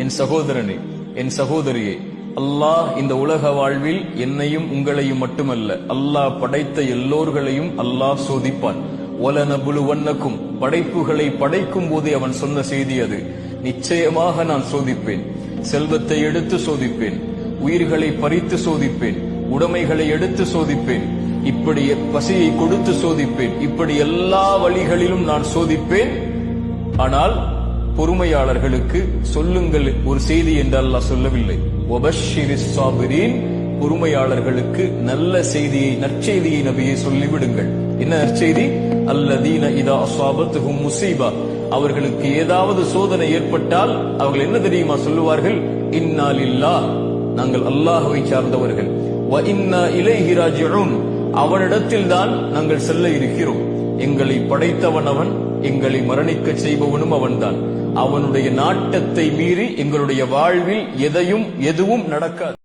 என் சகோதரனே, என் சகோதரியே, அல்லாஹ் இந்த உலக வாழ்வில் என்னையும் உங்களையும் மட்டுமல்ல, அல்லாஹ் படைத்த எல்லோர்களையும் அல்லாஹ் சோதிப்பான். வலனபுலுவன்னக்கும், படைப்புகளை படைக்கும் போதே அவன் சொன்ன செய்தி அது. நிச்சயமாக நான் சோதிப்பேன். செல்வத்தை எடுத்து சோதிப்பேன், உயிர்களை பறித்து சோதிப்பேன், உடைமைகளை எடுத்து சோதிப்பேன், இப்படி பசியை கொடுத்து சோதிப்பேன், இப்படி எல்லா வழிகளிலும் நான் சோதிப்பேன். ஆனால் பொறுமையாளர்களுக்கு சொல்லுங்கள் ஒரு செய்தி என்று அல்லாஹ் சொல்லவில்லை. வபஷ்ஷிரிஸ் சாபிரீன், பொறுமையாளர்களுக்கு நல்ல செய்தியை, நற்செய்தியை நபியை சொல்லிவிடுங்கள். என்ன நற்செய்தி? அல்லதீன இதா அஸாபத்துஹும் முஸீபா, அவர்களுக்கு ஏதாவது சோதனை ஏற்பட்டால் அவர்கள் என்ன தெரியுமா சொல்லுவார்கள்? இன்னா லில்லாஹ், நாங்கள் அல்லாஹ்வை சார்ந்தவர்கள். வ இன்னா இலைஹி ராஜிஊன், அவனிடத்தில் தான் நாங்கள் செல்ல இருக்கிறோம். எங்களை படைத்தவன் அவன், எங்களை மரணிக்க செய்பவனும் அவன்தான். அவனுடைய நாட்டத்தை மீறி எங்களுடைய வாழ்வில் எதுவும் நடக்காது.